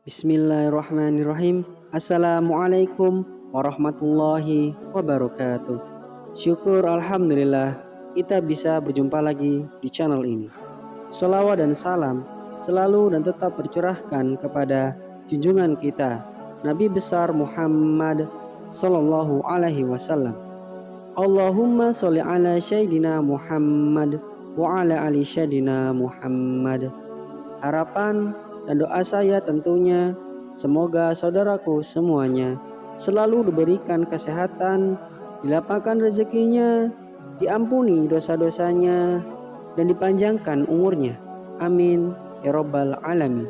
Bismillahirrahmanirrahim. Assalamualaikum warahmatullahi wabarakatuh. Syukur Alhamdulillah kita bisa berjumpa lagi di channel ini. Salawat dan salam selalu dan tetap tercurahkan kepada junjungan kita Nabi besar Muhammad Sallallahu Alaihi Wasallam. Allahumma sholli ala Sayyidina Muhammad wa ala ali Sayyidina Muhammad. Harapan dan doa saya tentunya semoga saudaraku semuanya selalu diberikan kesehatan, dilapangkan rezekinya, diampuni dosa-dosanya, dan dipanjangkan umurnya. Amin ya robbal alamin.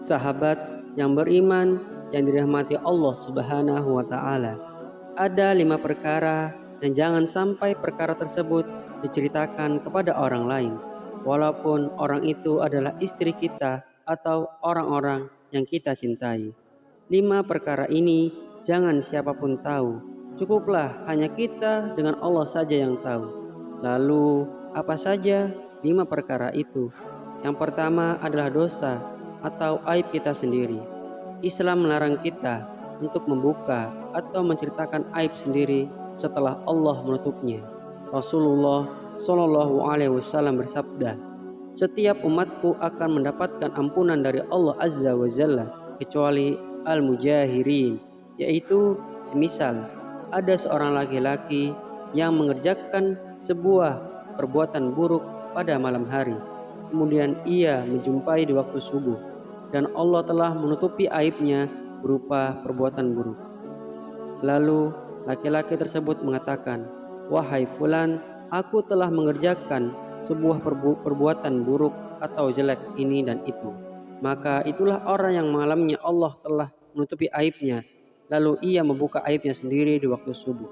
Sahabat yang beriman yang dirahmati Allah Subhanahu wa Ta'ala, ada 5 perkara dan jangan sampai perkara tersebut diceritakan kepada orang lain, walaupun orang itu adalah istri kita atau orang-orang yang kita cintai. 5 perkara ini jangan siapapun tahu, cukuplah hanya kita dengan Allah saja yang tahu. Lalu apa saja 5 perkara itu? Yang pertama adalah dosa atau aib kita sendiri. Islam melarang kita untuk membuka atau menceritakan aib sendiri setelah Allah menutupnya. Rasulullah Shallallahu Alaihi Wasallam bersabda, setiap umatku akan mendapatkan ampunan dari Allah Azza wa Jalla kecuali al-mujahirin, yaitu semisal ada seorang laki-laki yang mengerjakan sebuah perbuatan buruk pada malam hari, kemudian ia menjumpai di waktu subuh dan Allah telah menutupi aibnya berupa perbuatan buruk. Lalu laki-laki tersebut mengatakan, wahai fulan, aku telah mengerjakan sebuah perbuatan buruk atau jelek ini dan itu. Maka itulah orang yang malamnya Allah telah menutupi aibnya, lalu ia membuka aibnya sendiri di waktu subuh.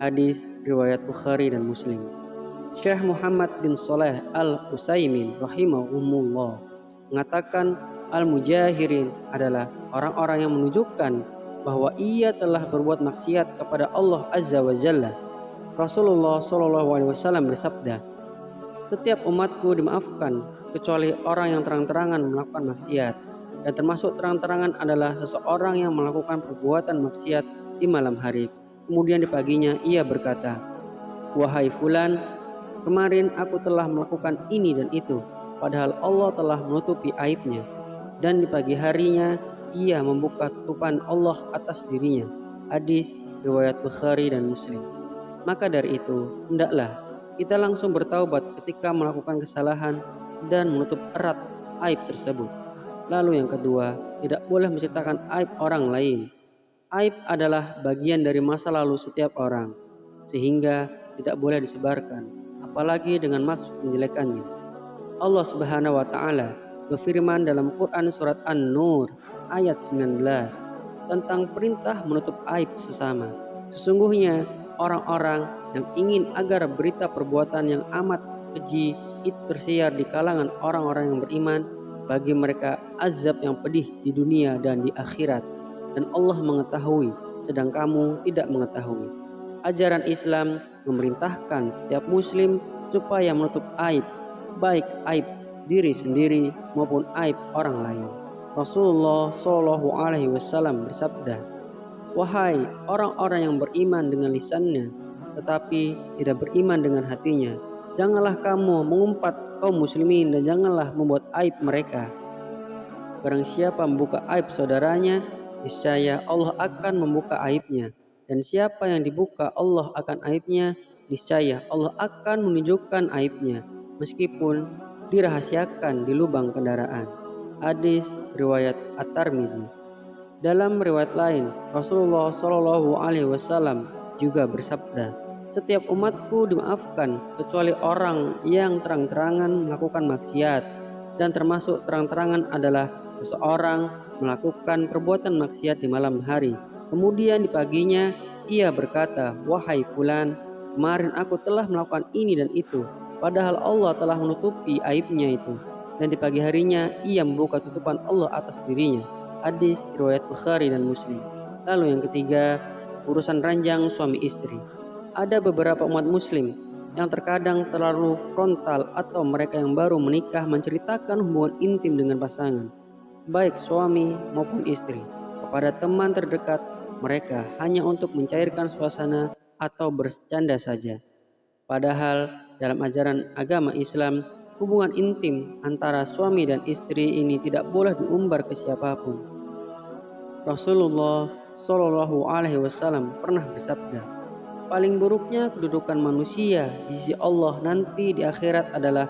Hadis riwayat Bukhari dan Muslim. Syekh Muhammad bin Shalih Al-Utsaimin rahimahumullah mengatakan, al-mujahirin adalah orang-orang yang menunjukkan bahwa ia telah berbuat maksiat kepada Allah Azza wa Jalla. Rasulullah Shallallahu Alaihi Wasallam bersabda, setiap umatku dimaafkan kecuali orang yang terang-terangan melakukan maksiat, dan termasuk terang-terangan adalah seseorang yang melakukan perbuatan maksiat di malam hari. Kemudian di paginya ia berkata, wahai fulan, kemarin aku telah melakukan ini dan itu, padahal Allah telah menutupi aibnya. Dan di pagi harinya ia membuka tutupan Allah atas dirinya. Hadis riwayat Bukhari dan Muslim. Maka dari itu hendaklah kita langsung bertaubat ketika melakukan kesalahan dan menutup erat aib tersebut. Lalu yang kedua, tidak boleh menceritakan aib orang lain. Aib adalah bagian dari masa lalu setiap orang, sehingga tidak boleh disebarkan, apalagi dengan maksud menjelekannya. Allah Subhanahu wa Ta'ala berfirman dalam Quran surat An-Nur ayat 19 tentang perintah menutup aib sesama. Sesungguhnya orang-orang yang ingin agar berita perbuatan yang amat keji itu tersiar di kalangan orang-orang yang beriman, bagi mereka azab yang pedih di dunia dan di akhirat, dan Allah mengetahui sedang kamu tidak mengetahui. Ajaran Islam memerintahkan setiap muslim supaya menutup aib, baik aib diri sendiri maupun aib orang lain. Rasulullah Shallallahu Alaihi Wasallam bersabda, wahai orang-orang yang beriman dengan lisannya tetapi tidak beriman dengan hatinya, janganlah kamu mengumpat kaum muslimin dan janganlah membuat aib mereka. Barang siapa membuka aib saudaranya, niscaya Allah akan membuka aibnya, dan siapa yang dibuka Allah akan aibnya, niscaya Allah akan menunjukkan aibnya meskipun dirahasiakan di lubang kendaraan. Hadis riwayat At-Tirmizi. Dalam riwayat lain, Rasulullah Shallallahu Alaihi Wasallam juga bersabda, setiap umatku dimaafkan kecuali orang yang terang-terangan melakukan maksiat, dan termasuk terang-terangan adalah seseorang melakukan perbuatan maksiat di malam hari, kemudian di paginya ia berkata, wahai fulan, kemarin aku telah melakukan ini dan itu, padahal Allah telah menutupi aibnya itu, dan di pagi harinya ia membuka tutupan Allah atas dirinya. Hadis riwayat Bukhari dan Muslim. Lalu yang ketiga, urusan ranjang suami istri. Ada beberapa umat muslim yang terkadang terlalu frontal atau mereka yang baru menikah menceritakan hubungan intim dengan pasangan. baik suami maupun istri, kepada teman terdekat mereka hanya untuk mencairkan suasana atau bercanda saja. Padahal dalam ajaran agama Islam, hubungan intim antara suami dan istri ini tidak boleh diumbar ke siapapun. Rasulullah Shallallahu Alaihi Wasallam pernah bersabda, paling buruknya kedudukan manusia di sisi Allah nanti di akhirat adalah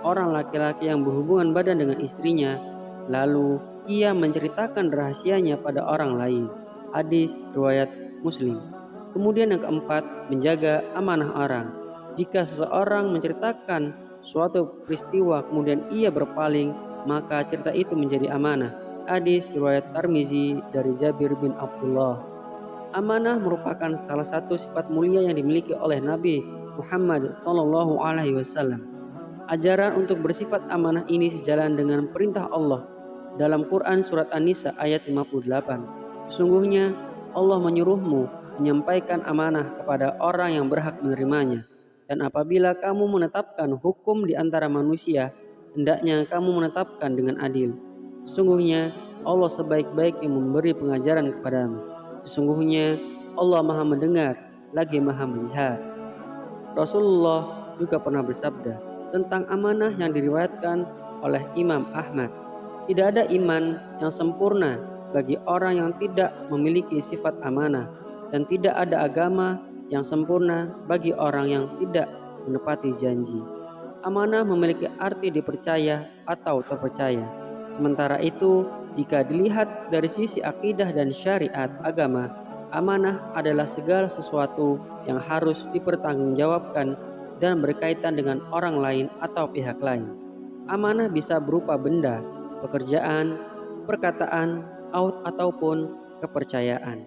orang laki-laki yang berhubungan badan dengan istrinya, lalu ia menceritakan rahasianya pada orang lain. Hadis riwayat Muslim. Kemudian yang keempat, menjaga amanah orang. Jika seseorang menceritakan suatu peristiwa kemudian ia berpaling, maka cerita itu menjadi amanah. Hadis riwayat Tirmizi dari Jabir bin Abdullah. Amanah merupakan salah satu sifat mulia yang dimiliki oleh Nabi Muhammad Sallallahu Alaihi Wasallam. Ajaran untuk bersifat amanah ini sejalan dengan perintah Allah dalam Quran surat An-Nisa ayat 58. Sesungguhnya Allah menyuruhmu menyampaikan amanah kepada orang yang berhak menerimanya. Dan apabila kamu menetapkan hukum di antara manusia, hendaknya kamu menetapkan dengan adil. Sesungguhnya Allah sebaik-baik yang memberi pengajaran kepadamu. Sesungguhnya Allah Maha Mendengar lagi Maha Melihat. Rasulullah juga pernah bersabda tentang amanah yang diriwayatkan oleh Imam Ahmad. Tidak ada iman yang sempurna bagi orang yang tidak memiliki sifat amanah, dan tidak ada agama yang sempurna bagi orang yang tidak menepati janji. Amanah memiliki arti dipercaya atau terpercaya. Sementara itu, jika dilihat dari sisi akidah dan syariat agama, amanah adalah segala sesuatu yang harus dipertanggungjawabkan dan berkaitan dengan orang lain atau pihak lain. Amanah bisa berupa benda, pekerjaan, perkataan, ataupun kepercayaan.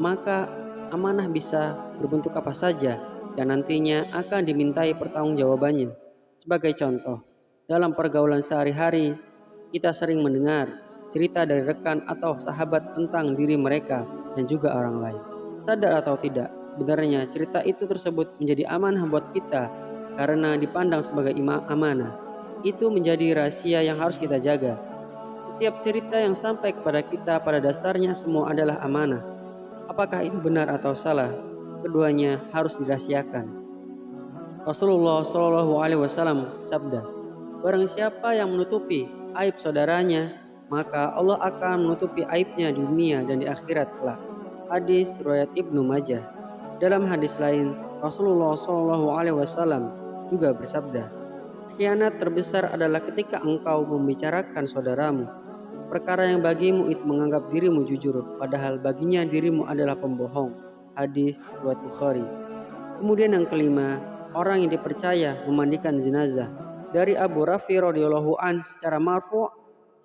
Maka amanah bisa berbentuk apa saja yang nantinya akan dimintai pertanggungjawabannya. Sebagai contoh, dalam pergaulan sehari-hari, kita sering mendengar cerita dari rekan atau sahabat tentang diri mereka dan juga orang lain. Sadar atau tidak, benarnya cerita itu tersebut menjadi amanah buat kita karena dipandang sebagai amanah. Itu menjadi rahasia yang harus kita jaga. Setiap cerita yang sampai kepada kita pada dasarnya semua adalah amanah. Apakah itu benar atau salah? Keduanya harus dirahasiakan. Rasulullah Shallallahu Alaihi Wasallam sabda, barang siapa yang menutupi aib saudaranya, maka Allah akan menutupi aibnya di dunia dan di akhirat kelak. Hadis riwayat Ibnu Majah. Dalam hadis lain, Rasulullah Shallallahu Alaihi Wasallam juga bersabda, khianat terbesar adalah ketika engkau membicarakan saudaramu perkara yang bagimu itu menganggap dirimu jujur, padahal baginya dirimu adalah pembohong. Hadis riwayat Bukhari. Kemudian yang kelima, orang yang dipercaya memandikan jenazah. Dari Abu Rafi radhiyallahu an secara marfu',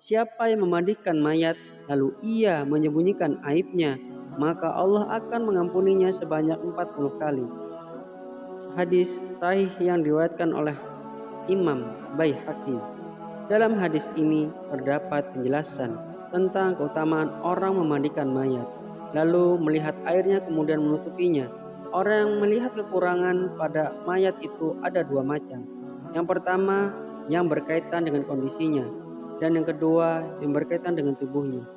siapa yang memandikan mayat lalu ia menyembunyikan aibnya, maka Allah akan mengampuninya sebanyak 40 kali. Hadis sahih yang diriwayatkan oleh Imam Baihaqi. Dalam hadis ini terdapat penjelasan tentang keutamaan orang memandikan mayat, lalu melihat airnya kemudian menutupinya. Orang yang melihat kekurangan pada mayat itu ada dua macam. Yang pertama yang berkaitan dengan kondisinya, dan yang kedua yang berkaitan dengan tubuhnya.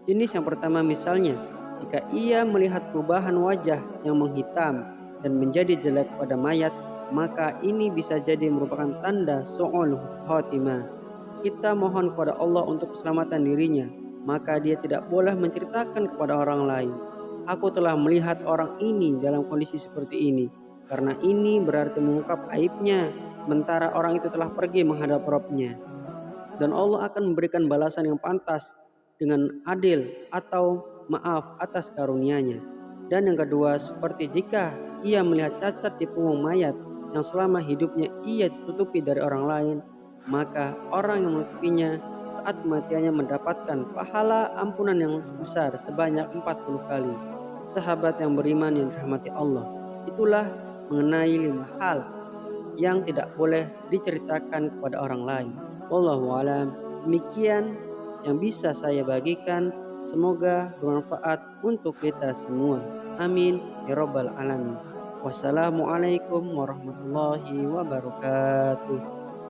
Jenis yang pertama misalnya, jika ia melihat perubahan wajah yang menghitam dan menjadi jelek pada mayat, maka ini bisa jadi merupakan tanda su'ul khotimah. Kita mohon kepada Allah untuk keselamatan dirinya, maka dia tidak boleh menceritakan kepada orang lain, aku telah melihat orang ini dalam kondisi seperti ini, karena ini berarti mengungkap aibnya, sementara orang itu telah pergi menghadap Rabb-Nya. Dan Allah akan memberikan balasan yang pantas dengan adil atau maaf atas karunia-Nya. Dan yang kedua, seperti jika ia melihat cacat di punggung mayat yang selama hidupnya ia ditutupi dari orang lain, maka orang yang menutupinya saat kematiannya mendapatkan pahala ampunan yang besar sebanyak 40 kali. Sahabat yang beriman yang dirahmati Allah, itulah mengenai 5 hal yang tidak boleh diceritakan kepada orang lain. Wallahu a'lam. Demikian yang bisa saya bagikan, semoga bermanfaat untuk kita semua. Amin ya rabbal alamin. Wassalamualaikum warahmatullahi wabarakatuh.